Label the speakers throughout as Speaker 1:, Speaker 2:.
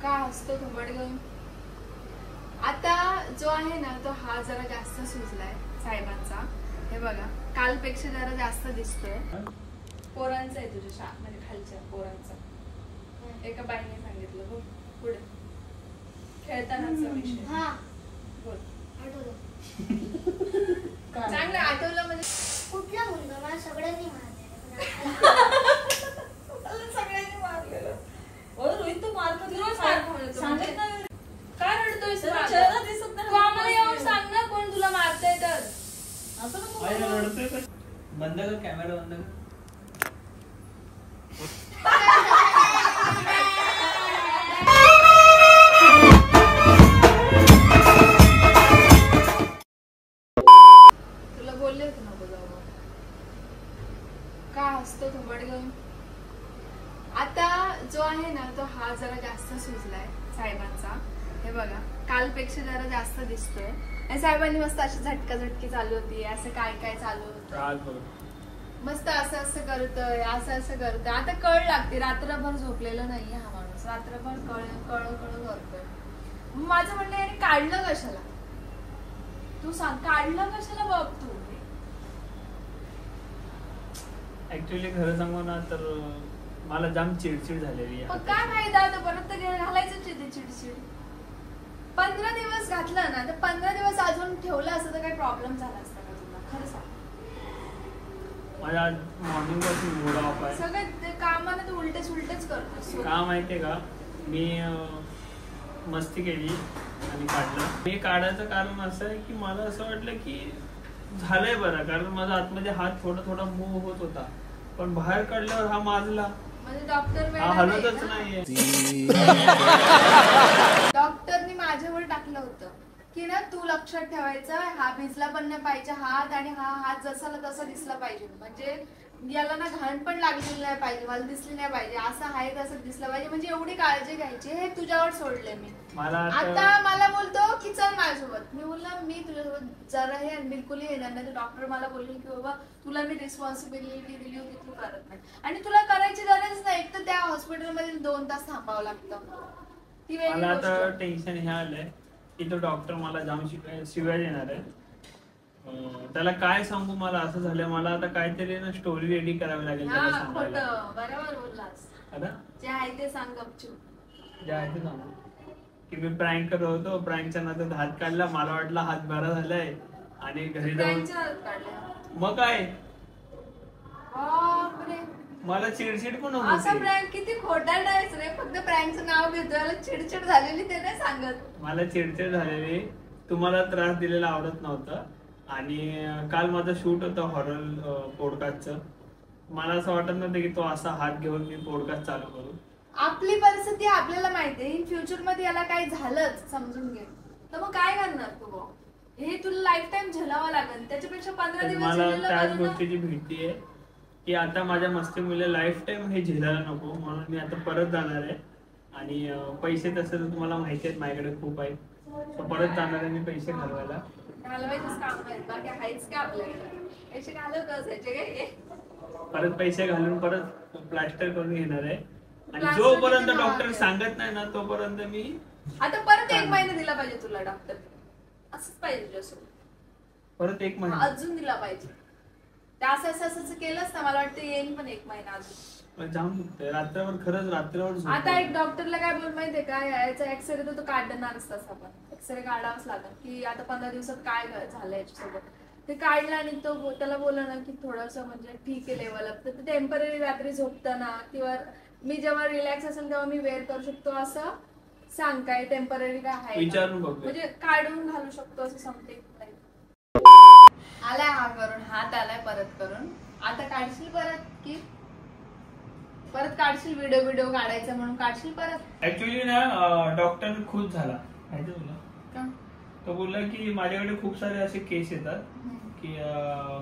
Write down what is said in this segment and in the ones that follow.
Speaker 1: का हसतो घुबड घेऊन? आता जो आहे ना तो हा जरा जास्त सुजलाय साहेबांचा. हे बघा कालपेक्षा जरा जास्त दिसतोय. पोरांचा आहे तुझ्या म्हणजे खालच्या पोरांचा. एका बाईने सांगितलं बघ पुढे खेळतानाचा विषय. हा बोल. आठवलं चांगलं आठवलं म्हणजे
Speaker 2: कुठला मुलगा? मला सगळ्यांनी मारलेलं.
Speaker 1: सगळ्यांनी मारलेलं.
Speaker 3: रोहित तू मार खातो
Speaker 1: रोज मार खातो.
Speaker 3: सांगत ना
Speaker 1: काय रडतोय?
Speaker 3: चेहरा दिसत नाही.
Speaker 1: तू आम्हाला येऊन सांग ना कोण तुला मारतंय तर.
Speaker 3: असं नको
Speaker 4: रडतोय का? बंद कर कॅमेरा बंद कर.
Speaker 1: तुला बोलले होते नको जाऊ. का हसतो घुबड घेऊन? आता जो आहे ना तो हा जरा जास्त सुजलाय साहेबांचा. हे बघा कालपेक्षा जरा जास्त दिसतोय. आणि साहेबांनी मस्त अशी झटकाझटकी चालू होती. असं काय काय चालू होतं. मस्त असं असं करतोय असं असं करतोय. आता कळ लागते. रात्रभर झोपलेलं नाहीये हा माणूस. रात्रभर कळ कळ कळ करतोय. माझं म्हणणं आहे काढलं कशाला? तू सांग काढलं कशाला बघ तू?
Speaker 4: ऍक्च्युअली खरं सांगू ना तर मला जाम चिडचिड झालेली आहे.
Speaker 1: काय फायदा आता परत तर घालायचं चिडचिड. 15 दिवस घातलं ना तर 15 दिवस अजून ठेवलं असतं तर काही प्रॉब्लेम झाला असता का तुला? खरं सांग.
Speaker 4: माझा मॉर्निंग पासून मूड ऑफ आहे.
Speaker 1: सगळं कामानं तू उलटेच करतो.
Speaker 4: का माहितीये का? मी मस्ती केली आणि काढलं. मी काढायचं कारण असं आहे की मला असं वाटलं की झालंय बरं. कारण माझा आतमध्ये हात थोडा थोडा मूव होत होता. पण बाहेर काढल्यावर हा माजला.
Speaker 1: म्हणजे डॉक्टर
Speaker 4: हलतच नाहीये.
Speaker 1: डॉक्टरनी माझ्यावर टाकलं होतं की ना तू लक्षात ठेवायचं हा भिजला पण नाही पाहिजे हात. आणि हा हात जसाला तसा दिसला पाहिजे. म्हणजे याला ना घाण पण लागलेली नाही पाहिजे. मला दिसली नाही पाहिजे. असं आहे तसं दिसलं पाहिजे. म्हणजे एवढी काळजी घ्यायची. हे तुझ्यावर सोडले मी. आता मला बोलतो की चल माझ्यासोबत. मी बोलला मी तुझ्यासोबत जराही आणि बिलकुलही येणार नाही. तर डॉक्टर मला बोलले की बाबा तुला मी रिस्पॉन्सिबिलिटी दिली होती तू करत नाही. आणि तुला करायची गरज नाही. एक तर त्या हॉस्पिटलमध्ये 2 तास थांबावं लागतं.
Speaker 4: मला आता टेन्शन हे आलंय की तो डॉक्टर मला जाम शिवाय देणार आहे. त्याला काय सांगू? मला असं झालं. मला आता काहीतरी ना स्टोरी रेडी करावी लागेल त्याला सांगायला.
Speaker 1: बरोबर बोललास. जे आहे ते सांग गपचूप.
Speaker 4: जे आहे ते सांगू की मी प्रँक करत होतो. प्रँकच्या नंतर हात काढला. मला वाटलं हात बरा झालाय आणि घरी जाऊन मग काय मला चिडचिड पण होत
Speaker 1: होती. प्रँक किती खोटा डायस रे. फक्त प्रँकचं नाव घेतोय. चिडचिड झालेली ते नाही सांगत.
Speaker 4: मला चिडचिड झालेली. तुम्हाला त्रास दिलेला आवडत नव्हतं. आणि काल माझं शूट होतं हॉरर पॉडकास्टचं. मला असं वाटत नव्हतं की तो असा हात घेऊन मी पॉडकास्ट चालू करू.
Speaker 1: आपली परिस्थिती आपल्याला माहितीये. इन फ्युचर मध्ये याला काही झालंच समजून घे तर मग काय करणार तू? हे तुला लाईफ टाइम झेलावं लागेल. त्याच्यापेक्षा 15 दिवस
Speaker 4: मला त्याच गोष्टीची भीती आहे की आता माझ्या मस्तीमुळे लाईफ टाइम हे झेलायला नको. म्हणून मी आता परत जाणार आहे. आणि पैसे तसं तर तुम्हाला माहिती आहेत माझ्याकडे खूप आहेत. परत जाणार आहे मी पैसे घालवायला. परत पैसे घालून परत प्लास्टर करून घेणार आहे. आणि जोपर्यंत डॉक्टर सांगत नाही ना तोपर्यंत मी
Speaker 1: आता परत 1 महिना दिला पाहिजे तुला डॉक्टर. असंच पाहिजे तुझ्यासोबत.
Speaker 4: परत 1 महिना
Speaker 1: अजून दिला पाहिजे. असं केलंच ना मला वाटतं येईल पण 1 महिना अजून.
Speaker 4: जाम दुखतंय रात्रभर. खरंच रात्रभर.
Speaker 1: आता एक डॉक्टरला काय बोल माहितीये का? याचा एक्सरे तो काढणारच तसा पण. एक्सरे काढावाच लागेल की आता 15 दिवसात काय झालं याच्यासोबत. ते काढलं आणि तो त्याला बोलला ना की थोडस म्हणजे ठीक आहे लेवल अप. तर टेम्पररी रात्री झोपताना किंवा मी जेव्हा रिलॅक्स असेल तेव्हा मी वेअर करू शकतो असं सांग. काय टेम्पररी काय आहे
Speaker 4: विचारून बघ.
Speaker 1: म्हणजे काढून घालू शकतो असं समथिंग. आलाय हा करून. हात आलाय परत करून. आता काढशील परत की परत काढशील? व्हिडिओ काढायचा म्हणून काढशील परत?
Speaker 4: ऍक्च्युली ना डॉक्टर खुश झाला माहिती तुला का? तो बोलला की माझ्याकडे खूप सारे असे केस येतात की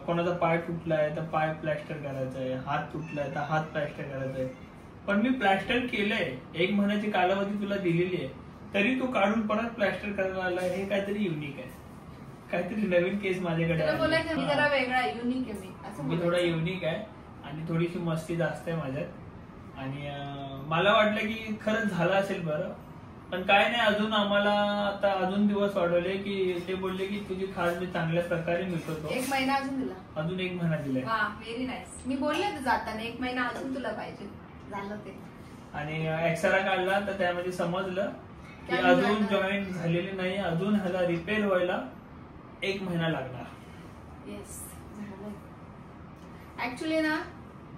Speaker 4: कोणाचा पाय तुटलाय तर पाय प्लॅस्टर करायचा आहे. हात तुटलाय तर हात प्लॅस्टर करायचा आहे. पण मी प्लॅस्टर केलंय. 1 महिन्याची कालावधी तुला दिलेली आहे तरी तू काढून परत प्लॅस्टर करायला आला. हे काहीतरी युनिक आहे. काहीतरी नवीन केस माझ्याकडे. मी थोडा युनिक आहे आणि थोडीशी मस्ती जास्त आहे माझ्यात. आणि मला वाटलं की खरंच झालं असेल बरं. पण काय नाही, अजून आम्हाला आता अजून दिवस वाढवले की ते बोलले की तुझी खास मी चांगल्या प्रकारे मिटवतो.
Speaker 1: 1 महिना अजून दिला.
Speaker 4: अजून 1 महिना दिलाय.
Speaker 1: हा व्हेरी नाईस. मी बोलले होते जाताना 1 महिना अजून तुला पाहिजे. झालं ते. आणि
Speaker 4: एक्सरा काढला तर त्यामध्ये समजलं की अजून जॉईंट झालेली नाही, अजून ह्याला रिपेअर व्हायला 1 महिना लागणार.
Speaker 1: येस झालं. ऍक्च्युली ना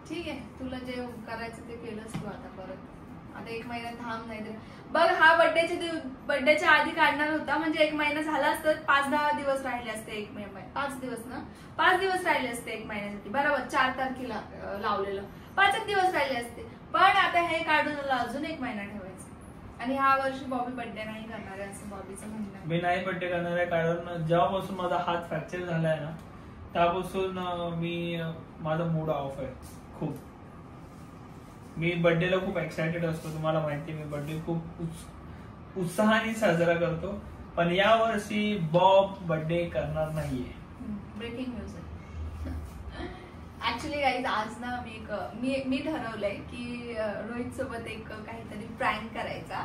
Speaker 1: ठीक आहे, तुला जे करायचं ते केलंस तू. आता परत आता 1 महिना थांब. नाही तर बघ हा बर्थडेच्या आधी काढणार होता, म्हणजे 1 महिना झाला असतं. 5-10 दिवस राहिले असते. 1 महिना 5 दिवस ना, 5 दिवस राहिले असते 1 महिन्यासाठी. बरोबर 4 तारखेला लावलेलं, 5 दिवस राहिले असते. पण आता हे काढून अजून 1 महिना ठेवायचं. आणि ह्या वर्षी बॉबी बर्थडे नाही करणार आहे असं बॉबीचं म्हणणं आहे.
Speaker 4: मी नाही बर्थडे करणार आहे, कारण जेव्हापासून माझा हात फ्रॅक्चर झालाय ना त्यापासून माझा मूड ऑफ आहे खूप. मी बर्थडेला खूप एक्सायटेड असतो, तुम्हाला माहिती. मी बर्थडे खूप उत्साहाने साजरा करतो. पण या वर्षी बॉब बर्थडे करणार नाहीये.
Speaker 1: ब्रेकिंग न्यूज आहे. ऍक्च्युली गाईज आज ना मी ठरवलंय की रोहित सोबत एक काहीतरी प्रँक करायचा.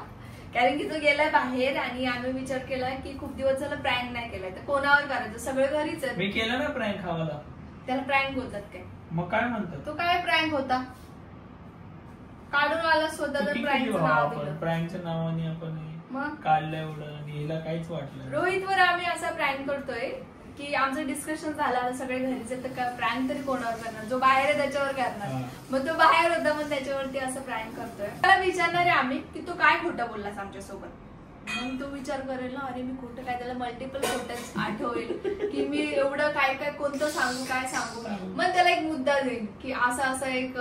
Speaker 1: कारण की तो गेलाय बाहेर आणि आम्ही विचार केला की खूप दिवस झालं प्रँक नाही केलाय, तर कोणावर करायचं. सगळे घरीच आहेत.
Speaker 4: मी केलं ना प्रँक खावाला.
Speaker 1: त्याला प्रँक बोलतात काय?
Speaker 4: मग काय म्हणतात?
Speaker 1: तो काय प्रँक होता? काढून आला स्वतःला प्रँकचं नाव दिलं.
Speaker 4: प्रँकच्या नावाने आपण
Speaker 1: मग
Speaker 4: काढलं एवढं आणि हिला काहीच वाटलं.
Speaker 1: रोहितवर आम्ही असा प्रँक करतोय की आमचं डिस्कशन झालं, सगळे घरीच आहेत, तर प्रँक तरी कोणावर करणार? जो बाहेर आहे त्याच्यावर करणार. मग तो बाहेर होता, मग त्याच्यावरती असं प्रँक करतोय. त्याला विचारणार आहे आम्ही की तू काय खोटं बोललास आमच्यासोबत. मग तो विचार करेल ना, अरे मी खोटं काय, त्याला मल्टिपल खोटंच आठवेल की मी एवढं काय काय कोणतं सांगू, काय सांगू. मग त्याला एक मुद्दा देईल की असं एक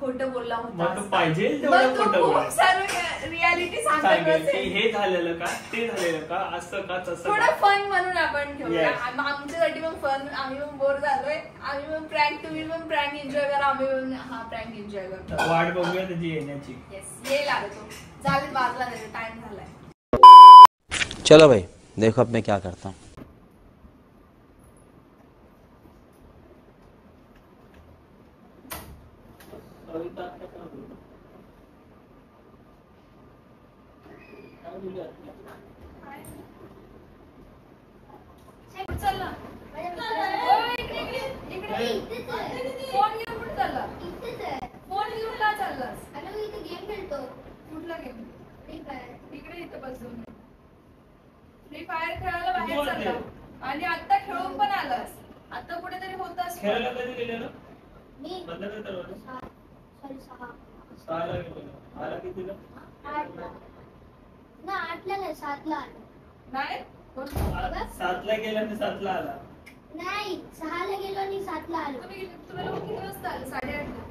Speaker 1: खोटं बोलला होता.
Speaker 4: पाहिजे
Speaker 1: खूप सारं रियालिटी सांगत असेल.
Speaker 4: हे झालेलं का, ते झालेलं का, असं का तसं.
Speaker 1: थोडं फन म्हणून आपण घेऊया. आमच्यासाठी मग फन. आम्ही पण बोर झालोय. आम्ही पण प्रँक, तुम्ही पण प्रँक एन्जॉय करा, आम्ही पण हा प्रँक एन्जॉय करतो.
Speaker 4: वाट बघूया त्याची येण्याची.
Speaker 1: येस येईल आला तो. चालेल, वाजला नाही, टाइम झालाय.
Speaker 5: चलो भाई देखो अब मैं क्या करता हूँ.
Speaker 1: चालला फोन घेऊन कुठे चालला? फोन घेऊन का चाललास?
Speaker 2: गेम खेळतो.
Speaker 1: कुठला गेम?
Speaker 2: Free fire.
Speaker 1: इकडे इथं बसून फ्री फायर खेळायला बाहेर चालला आणि आता खेळून पण आलास. आता कुठेतरी होतास.
Speaker 4: खेळायला कधी गेलेलं?
Speaker 2: मी
Speaker 4: बंद कर दरवाजा. 6 ला गेलेलं. आला कितीला?
Speaker 2: 8ला. ना 8ला नाही, 7ला आलो.
Speaker 1: नाही
Speaker 4: 7 ला गेला आणि 7 ला आला.
Speaker 2: नाही, 6ला गेलो आणि 7ला आलो.
Speaker 1: तुम्ही लोक किती वाजता आले? 8:30ला.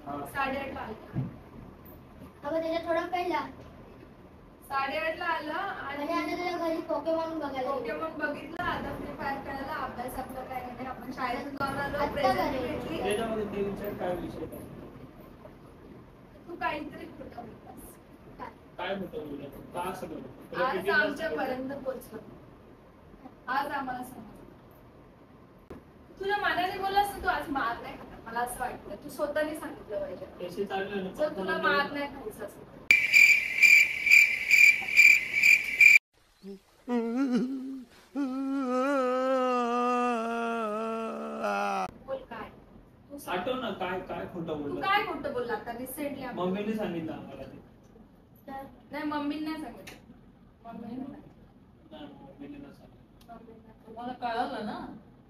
Speaker 1: 8:30ला आले.
Speaker 2: अगं त्याच्या थोडा पहिला
Speaker 1: 8:30ला आला आणि
Speaker 2: आणि आता त्याच्या घरी पोकेमॉन बघायला गेलो.
Speaker 1: पोकेमॉन बघितला. आता फ्री फायर खेळायला. अभ्यास आपला काय नाही. आपण शाळेतून जाऊन आलो.
Speaker 2: आत्ता
Speaker 1: प्रेझेंट
Speaker 2: घरी.
Speaker 1: भेटली.
Speaker 4: त्याच्यामध्ये ते विचार काय विषय काय?
Speaker 1: तू काहीतरी खोटं बोललास.
Speaker 4: काय होतं बोलला? का असं बोलला?
Speaker 1: आज आमच्यापर्यंत पोहोचलो. आज आम्हाला समजलं. तुझ्या मनाने बोललास ना, तू आज मार नाही खाणार. मला असं वाटतं तू स्वतःने सांगितलं पाहिजे.
Speaker 4: पैसे चालले ना.
Speaker 1: जर तुला मार नाही खायचं असेल बोल. काय तू सांग.
Speaker 4: आठव ना काय काय खोटं
Speaker 1: तू
Speaker 4: बोलला?
Speaker 1: काय खोटं बोलला आता रिसेंटली?
Speaker 4: मम्मीने सांगितलं आम्हाला ते.
Speaker 1: नाही मम्मीने नाही सांगितलं. मम्मीने नाही सांगितलं.
Speaker 4: नाही, मम्मीने नाही सांगितलं.
Speaker 3: तुम्हाला कळालं ना.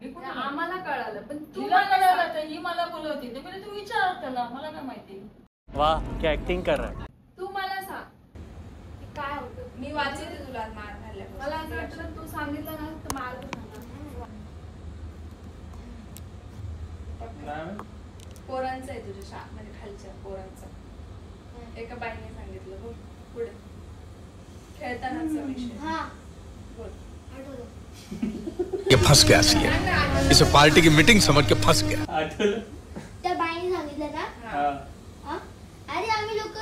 Speaker 3: मी कुठे
Speaker 1: नाही, आम्हाला कळालं पण तू
Speaker 3: तिला
Speaker 1: मला
Speaker 3: कळालं
Speaker 1: सांग.
Speaker 3: तर ही मला बोलवती. ते म्हणजे तू विचार त्याला, मला काय माहिती.
Speaker 5: वाह क्या एक्टिंग कर रहा है.
Speaker 1: तू मला सांग की काय होतं. मी वाचते तुला मार खाल्ल्या. मला असं वाटतं तू सांगितलं ना तर मार खाणार.
Speaker 4: काय?
Speaker 1: पोरांचं आहे तुझ्या म्हणजे खालच्या पोरांचं. एका बाईने सांगितलं. बोल पुढे. खेळतानाचा विषय.
Speaker 2: हा
Speaker 1: बोल.
Speaker 2: आठवलं.
Speaker 6: ये फंस गया सी इसे पार्टी की मीटिंग समझ के फंस गया.
Speaker 4: आठवलं?
Speaker 2: त्या बाईने सांगितलं ना.
Speaker 4: हा.
Speaker 2: हा? अरे आम्ही लोक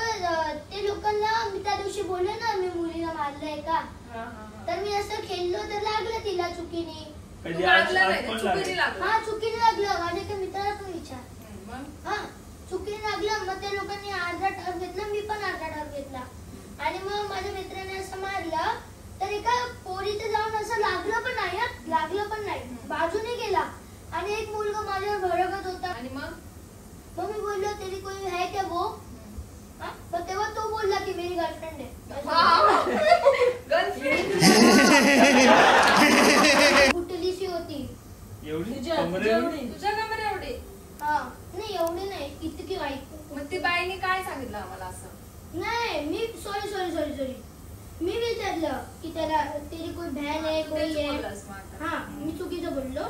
Speaker 2: ते लोकांना मी त्या दिवशी बोललो ना, मी मुलीला मारलंय का.
Speaker 1: हा, हा, हा.
Speaker 2: तर मी असं खेळलो तर लागलं तिला चुकीने.
Speaker 4: कधी
Speaker 1: तू
Speaker 4: आज
Speaker 1: लागला
Speaker 4: आज
Speaker 1: नाही,
Speaker 4: कोण
Speaker 1: चुकीने
Speaker 4: लागलं?
Speaker 1: लागलं.
Speaker 2: हा चुकीने लागलं. माझ्या एका मित्राला पण विचार.
Speaker 1: मग
Speaker 2: हा चुकीने लागलं. मग त्या लोकांनी अर्धा टर्फ घेतला, मी पण अर्धा टर्फ घेतला. आणि मग माझ्या मित्राने एका पोरीचं जाऊन असं लागलं पण नाही हा, लागलं पण नाही, बाजूने गेला आणि एक मुलगा माझ्यावर भडकत होता.
Speaker 1: आणि मग
Speaker 2: मग मी बोललो तेरी कोई है क्या वो, हा? तर तेव्हा तो बोलला की मेरी गर्लफ्रेंड आहे. कुठलीशी होती.
Speaker 4: एवढी
Speaker 3: तुझ्या
Speaker 4: कमरे
Speaker 3: एवढी.
Speaker 1: तुझ्या कमरे एवढी.
Speaker 2: हा नाही एवढी नाही, इतकी वाईट.
Speaker 1: मग ती बाईने काय सांगितलं आम्हाला असं?
Speaker 2: नाही मी सॉरी मी विचारलं की त्याला तेरी कोई बहन है कोई
Speaker 1: तेच
Speaker 2: है.
Speaker 1: बोललास मग आता.
Speaker 2: हाँ मी चुकीचं बोललो.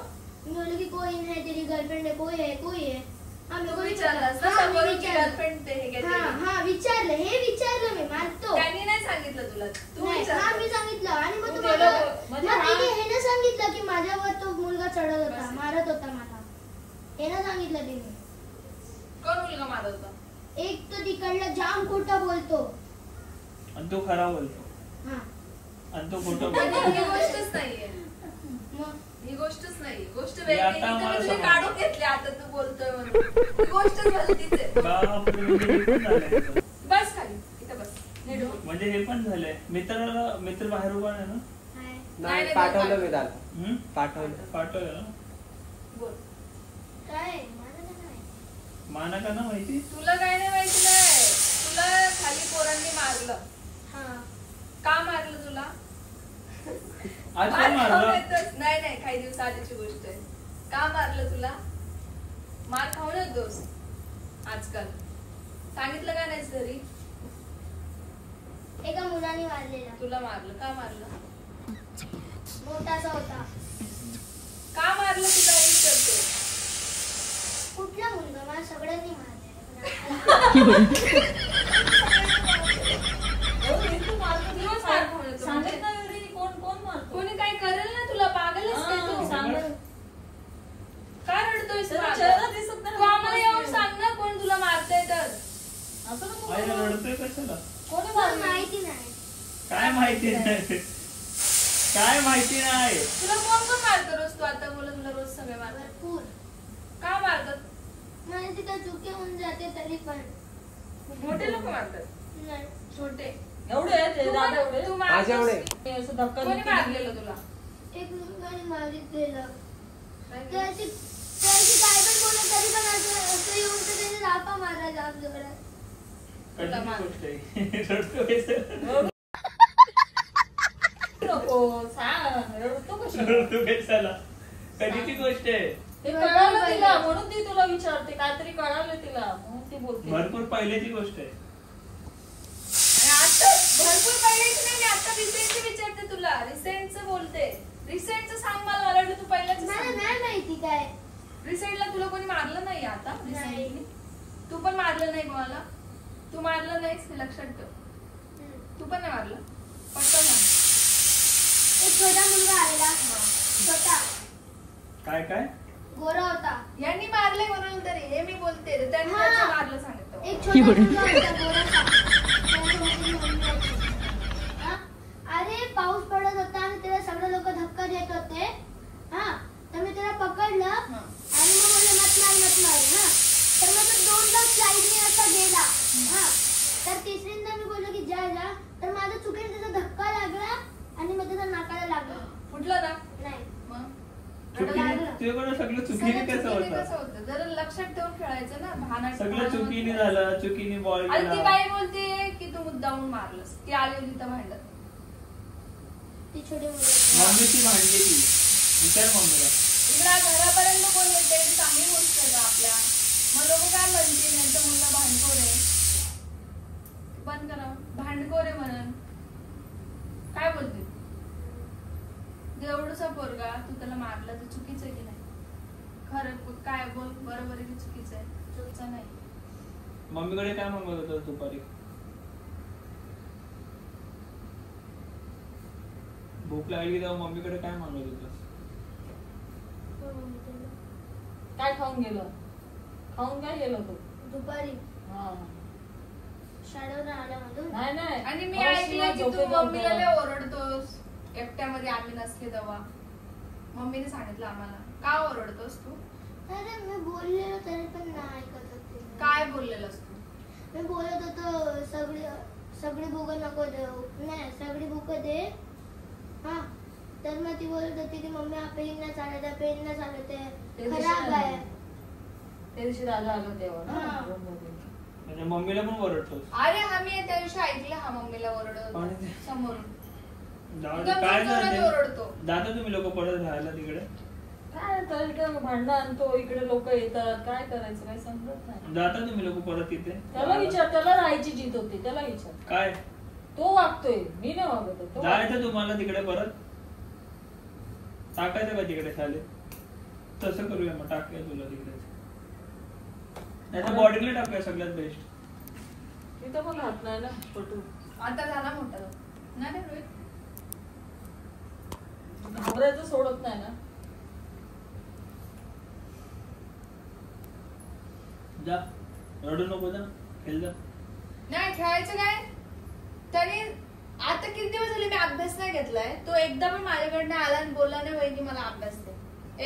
Speaker 2: मी बोललो की कोई है तेरी गर्लफ्रेंड है कोई है हाँ
Speaker 1: तू
Speaker 2: मी
Speaker 1: विचारलास ना
Speaker 2: हाँ, मी
Speaker 1: समोरून की
Speaker 2: विचारलं.
Speaker 1: गर्लफ्रेंड ते हे घेतलेली.
Speaker 2: हाँ विचारलं, हे विचारलं मी मानतो.
Speaker 1: त्यांनी नाही सांगितलं तुला, तू
Speaker 2: नाही,
Speaker 1: विचारलं.
Speaker 2: हा मी सांगितलं आणि मग
Speaker 3: तू
Speaker 2: तुम्हाला
Speaker 3: गेलो, म्हणजे
Speaker 2: मग
Speaker 3: हा-
Speaker 2: हे सांगितलं की माझ्यावर तो मुलगा चढत होता,
Speaker 1: बस.
Speaker 2: मारत होता मला. हे ना सांगितलं तिने.
Speaker 1: कोण मुलगा मारत होता?
Speaker 2: एक तो तिकडला जाम खोटा बोलतो.
Speaker 4: आणि तो खरा बोलतो
Speaker 2: हा
Speaker 4: आणि तो खोटं
Speaker 1: आणि
Speaker 4: बोलतो.
Speaker 1: ही गोष्टच नाहीये,
Speaker 2: मग
Speaker 1: ही गोष्टच नाही, गोष्ट
Speaker 4: हे
Speaker 1: वेगळी.
Speaker 4: आता
Speaker 1: इथं
Speaker 4: मला
Speaker 1: मी तुला
Speaker 4: समजलं.
Speaker 1: काढून घेतली, आता तू बोलतोय म्हणून. ही गोष्टच भलतीच आहे.
Speaker 4: बापरे, म्हणजे हे पण झालंय इथं.
Speaker 1: बस खाली, इथं बस. नीट हो.
Speaker 4: म्हणजे हे पण झालंय. मित्र बाहेर उभा आहे ना.
Speaker 2: हाय.
Speaker 1: नाही,
Speaker 7: पाठवलं मी त्याला,
Speaker 4: हम्म?
Speaker 7: पाठवलं.
Speaker 4: पाठवलं ना.
Speaker 1: बोल.
Speaker 2: काय मला नाही माहिती.
Speaker 4: माना का ना माहिती.
Speaker 1: तुला काय नाही माहिती नाही. तुला खाली पोरांनी मारलं.
Speaker 2: हा
Speaker 1: का मारलं तुला?
Speaker 4: आज
Speaker 1: मार
Speaker 4: कोण
Speaker 1: खाऊन
Speaker 4: मारलं?
Speaker 1: येतोस? नाही काही दिवस आधीची गोष्ट आहे. का मारलं तुला? मार खाऊन येतोस आजकाल. सांगितलं का नाहीस घरी?
Speaker 2: एका मुलाने मारलेला,
Speaker 1: तुला मारलं. का मारलं?
Speaker 2: मोठासा होता.
Speaker 1: का मारलं तुला हे विचारते.
Speaker 2: कुठला मुलगा? मला सगळ्यांनी मारलेला.
Speaker 3: एवढी तू मारतो,
Speaker 1: दिवस
Speaker 3: दिवस
Speaker 1: मार खाऊन येतो
Speaker 3: सांगत
Speaker 1: म्हणजे?
Speaker 3: नाही एवढी, कोण मारतो?
Speaker 1: कोणी काय करेल ना तुला? पागलच काय
Speaker 3: हा,
Speaker 1: तू?
Speaker 3: सांगत.
Speaker 1: का रडतोयस?
Speaker 3: त्याचा
Speaker 1: मागं?
Speaker 3: चेहरा दिसत नाही.
Speaker 1: तू आम्हाला येऊन सांग ना कोण तुला मारतंय तर.
Speaker 3: असं नको
Speaker 4: आई
Speaker 3: बोलू.
Speaker 4: रडतोय कशाला?
Speaker 3: कोणी
Speaker 2: मला
Speaker 3: मारलं?
Speaker 2: माहिती नाही.
Speaker 4: काय माहिती नाही. काय माहिती नाही.
Speaker 1: तुला कोण मारतो रोज? तू आता बोल, तुला रोज सगळे मारतात.
Speaker 2: भरपूर
Speaker 1: का मारतात?
Speaker 2: मला तिथं चुकी होऊन जाते तरी पण
Speaker 1: मोठे लोक मारतात,
Speaker 2: नाही.
Speaker 1: छोटे.
Speaker 3: एवढे आहे ते, दादा एवढे.
Speaker 1: तू
Speaker 7: माझे
Speaker 1: मारतोस
Speaker 7: एवढे.
Speaker 1: की?
Speaker 3: ते असं धक्का
Speaker 1: कोणी
Speaker 3: दुक्की
Speaker 1: मारलेलं तुला?
Speaker 2: एक मुलगाने मारितलेलं.
Speaker 1: काय
Speaker 2: त्याची काय पण बोलत तरी पण असं येऊन तर त्याने रापा मारायचा आमच्याकडे.
Speaker 4: कठीण गोष्ट आहे. रडतो कशाला?
Speaker 3: नको, सांग. रडतो कशाला?
Speaker 4: रडतो कशाला? कधीची गोष्ट आहे.
Speaker 3: ते कळालं तिला म्हणून ती तुला विचारते, काहीतरी कळालं तिला म्हणून ती बोलते.
Speaker 4: भरपूर पहिल्याची गोष्ट आहे.
Speaker 1: आणि आता भरपूर पहिल्याच नाही, मी आता रिसेंटची विचारते तुला. रिसेंटचं बोलते. रिसेंटचं सांग मला. मला वाटलं तू पहिल्याच
Speaker 2: मला
Speaker 1: सांग.
Speaker 2: नाही माहिती काय.
Speaker 1: रिसेंटला तुला कोणी मारलं नाही आता?
Speaker 2: नाही.
Speaker 1: रिसेंटली तू पण मारलं नाही कोणाला? तू मारलं नाहीस हे लक्षात ठेव. तू पण नाही मारलं? पटकन सांग.
Speaker 2: एक छोटा मुलगा आलेला, छोटा
Speaker 4: काय काय?
Speaker 2: गोरा होता.
Speaker 1: यांनी मारले म्हणून तरी हे मी बोलते. त्यांनी
Speaker 2: हा.
Speaker 1: त्याचं मारलं सांगितलं.
Speaker 2: एक छोटा मुलगा होता गोरासा. त्याची मोठी मुलगी होती. हा? अरे पाऊस पडत होता आणि त्याला सगळे लोक धक्का देत होते. हा तर मी त्याला पकडलं आणि मग बोलले मत मार. हा तर मग तो दोनदा स्लाईडने असा गेला. हा तर तिसऱ्यांदा मी बोललो की जा. तर माझ्या चुकीने त्याचा धक्का लागला आणि मग त्याचा नाकाला लागला.
Speaker 1: फुटलं ना?
Speaker 2: नाही
Speaker 1: मग
Speaker 4: चुकीने तुझ्याकडे सगळं चुकीने कसं
Speaker 1: चुकीने
Speaker 4: होतं?
Speaker 1: कसं होतं? जरा लक्षात ठेवून खेळायचं ना.
Speaker 4: सगळं चुकीने झालं. चुकीने बॉल
Speaker 1: आणि ती
Speaker 4: गेला.
Speaker 1: बाई बोलते की तू मुद्दामून मारलंस. ती आली होती तर भांडत.
Speaker 2: ती छोटी मुलगी.
Speaker 4: मम्मीची भांडली ती. विचार मम्मीला.
Speaker 1: इकडे घरापर्यंत कोण येते? ती चांगली गोष्ट आहे का आपल्या? मग लोक काय म्हणतील यांचा मुलगा भांडखोर आहे. बंद करा. भांडखोर आहे म्हणून काय बोलते? एवढसा पोरगा तू त्याला मारला तर चुकीचं आहे की नाही? खरं काय बोल. बरोबर आहे की चुकीचं आहे? चुकीचं नाही.
Speaker 4: मम्मीकडे काय मागवत होता दुपारी? भूक लागली तेव्हा मम्मीकडे काय मागवत होता?
Speaker 3: काय खाऊन गेलं? खाऊन काय गेलो तू?
Speaker 2: दुपारी
Speaker 3: हा.
Speaker 2: शाळेवर आल्यामधून
Speaker 3: नाही
Speaker 1: आणि मी
Speaker 3: मावशीला
Speaker 1: ऐकलंय की तू
Speaker 3: झोपेत
Speaker 1: मम्मीला
Speaker 3: होतं.
Speaker 1: लय ओरडतोस. एकट्यामध्ये आम्ही नसले तेव्हा मम्मीने सांगितलं आम्हाला. का ओरडतोस तू?
Speaker 2: अरे मी बोललेलो तरी पण नाही ऐकत होते.
Speaker 1: काय बोललेलंस तू?
Speaker 2: मी बोलत होतो सगळी बुक नको देऊ. नाही सगळी बुक दे तर मग ती बोलत होती की मम्मी हा पेन नाही चालत आहे, पेन नाही चालत आहे,
Speaker 3: ते दिवशी
Speaker 2: खराब आहे.
Speaker 3: त्या दिवशी दादा आलो तेव्हा ना
Speaker 2: हा.
Speaker 4: म्हणजे मम्मीला पण ओरडतोस.
Speaker 1: अरे हा मी त्या दिवशी ऐकलं हा मम्मीला ओरडत
Speaker 4: आणि ते-
Speaker 1: समोरून
Speaker 4: जाऊ दे,
Speaker 1: एकदम
Speaker 4: काय
Speaker 1: जोरात
Speaker 4: झालं?
Speaker 1: ओरडतो.
Speaker 4: जाता तुम्ही लोक पडत राहायला तिकडे.
Speaker 3: काय तर इकडे भांडण आणतो, इकडे लोक येतात, काय करायचं काय समजत नाही.
Speaker 4: जाता तुम्ही लोक परत तिथे.
Speaker 3: त्याला विचार, त्याला राहायची जीत होती, त्याला विचार.
Speaker 4: काय
Speaker 3: तो वागतोय, मी नाही वागत आहे, तो
Speaker 4: जायचं तुम्हाला तिकडे परत टाकायचं का तिकडे शाळेत? तसं करूया मग, टाकूया तुला तिकडे. नाही तर बॉडीला टाकूया सगळ्यात बेस्ट.
Speaker 3: तिथं पण राहत नाही ना पटू.
Speaker 1: आता झाला मोठा तो. नाही रे रोहित.
Speaker 3: घाबरायचं सोडत नाही ना.
Speaker 4: जा, रडू नको, जा खेळ जा.
Speaker 1: नाही खेळायचं काय तरी आता किती दिवस झाले मी अभ्यास नाही घेतलाय. तो एकदा पण माझ्याकडनं आला आणि बोलला नाही वहिनी मला अभ्यास दे,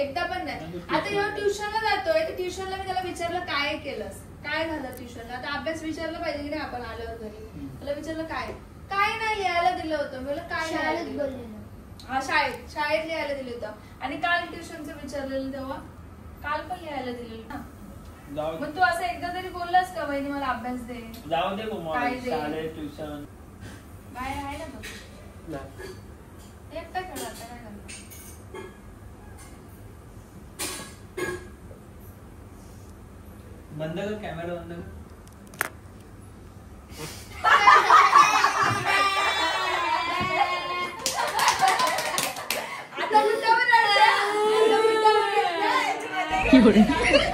Speaker 1: एकदा पण नाही. आता जेव्हा ट्युशनला जातोय तर ट्युशनला मी त्याला विचारलं काय केलंस, काय झालं ट्युशनला. आता अभ्यास विचारला पाहिजे की नाही आपण आल्यावर घरी. त्याला विचारलं काय काय नाही लिहायला दिलं होतं. मला काय
Speaker 2: शाळेत
Speaker 1: लिहायला
Speaker 2: बोललेलं.
Speaker 1: दिलं? हा शाळेत लिहायला दिलं होतं. आणि काल ट्युशनचं विचारलेलं तेव्हा काल पण लिहायला दिलेलं ना.
Speaker 4: जाऊ
Speaker 1: मग तू असं एकदा तरी बोललास का वहिनी मला अभ्यास दे?
Speaker 4: जाऊ दे मग,
Speaker 1: काय दे?
Speaker 4: शाळेत ट्युशन
Speaker 1: बाहेर आहे ना बघ,
Speaker 4: जा.
Speaker 1: एकटा खेळ आता काय करणार.
Speaker 4: बंद कर कॅमेरा, बंद कर.
Speaker 1: आता मुद्दाम रडते. आता मुद्दाम रडते.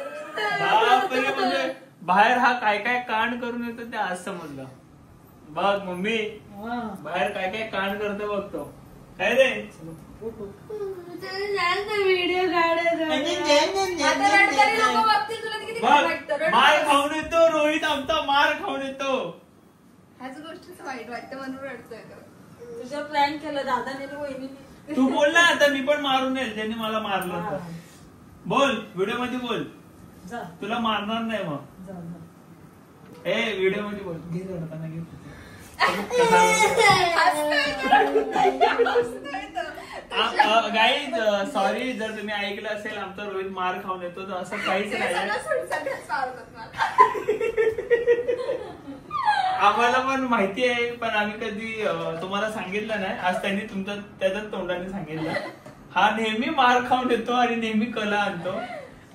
Speaker 4: बापरे, म्हणजे बाहेर हा काय काय कांड करून येतो ते आज समजलं. बघ मम्मी, बाहेर काय काय कांड करतो बघतो. काय रे
Speaker 2: व्हिडिओ काढत
Speaker 1: आता रडणारी लोकं बघतील तुला, ते किती
Speaker 4: बघ,
Speaker 1: वाईट वाटतं.
Speaker 4: मार खाऊन येतो रोहित, आमचा मार खाऊन येतो.
Speaker 1: ह्याच गोष्टीच वाईट वाटतं म्हणून रडतोय तो.
Speaker 3: तुझं प्लॅन केलं दादाने आणि वहिनीने.
Speaker 4: तू बोल ना आता, मी पण मारून येईल ज्यांनी मला मारलं तर. बोल, व्हिडिओ मध्ये बोल,
Speaker 3: जा
Speaker 4: तुला मारणार नाही मग.
Speaker 3: जा जा.
Speaker 4: ए व्हिडिओ मध्ये बोल, घे रडताना घे. गाईज सॉरी जर तुम्ही ऐकलं असेल आमचा रोहित मार खाऊन येतो, तर असं काहीच नाही.
Speaker 1: सगळ्यात आवडतात मला.
Speaker 4: आम्हाला पण माहिती आहे, पण आम्ही कधी तुम्हाला सांगितलं नाही. आज त्यांनी त्याच्याच तोंडाने सांगितलं. हा नेहमी मार खाऊन येतो आणि नेहमी कला आणतो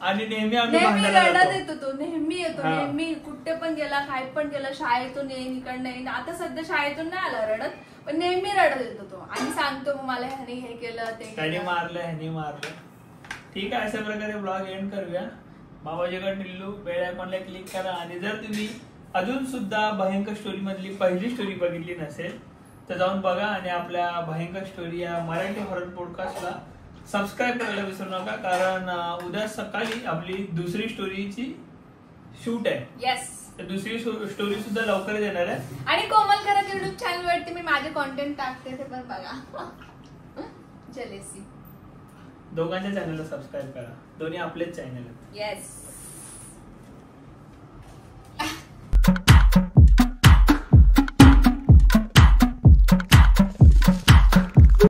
Speaker 4: आणि नेहमी आम्ही
Speaker 1: नेहमी
Speaker 4: भांडायला
Speaker 1: रडत
Speaker 4: जातो.
Speaker 1: येतो तो, नेहमी येतो.
Speaker 4: हा.
Speaker 1: नेहमी कुठे पण गेला, काय पण गेला, शाळेतून येईन इकडनं येईन. आता सध्या शाळेतून नाही आला रडत, पण नेहमी रडत येतो तो आणि सांगतो मग मला ह्याने हे केलं ते
Speaker 4: त्याने
Speaker 1: केलं.
Speaker 4: मारलं, ह्याने मारलं. ठीक आहे, अशा प्रकारे ब्लॉग एंड करूया. बाबाजीगड टिल्लू बेल आयकॉनला क्लिक करा. आणि जर तुम्ही अजून सुद्धा भयंकर स्टोरी मधली पहिली स्टोरी बघितली नसेल तर जाऊन बघा. आणि आपल्या भयंकर स्टोरी या मराठी हॉरर पॉडकास्टला सबस्क्राईब करायला विसरू नका, कारण उद्या सकाळी आपली दुसरी स्टोरीची शूट आहे.
Speaker 1: येस.
Speaker 4: तर दुसरी स्टोरी सुद्धा लवकरच येणार आहे.
Speaker 1: आणि कोमल करत युट्यूब चॅनल वरती मी माझे कॉन्टेंट टाकते, ते पण बघा. जलेसी.
Speaker 4: दोघांच्या चॅनलला सबस्क्राईब करा, दोन्ही आपलेच चॅनल आहेत.
Speaker 1: येस.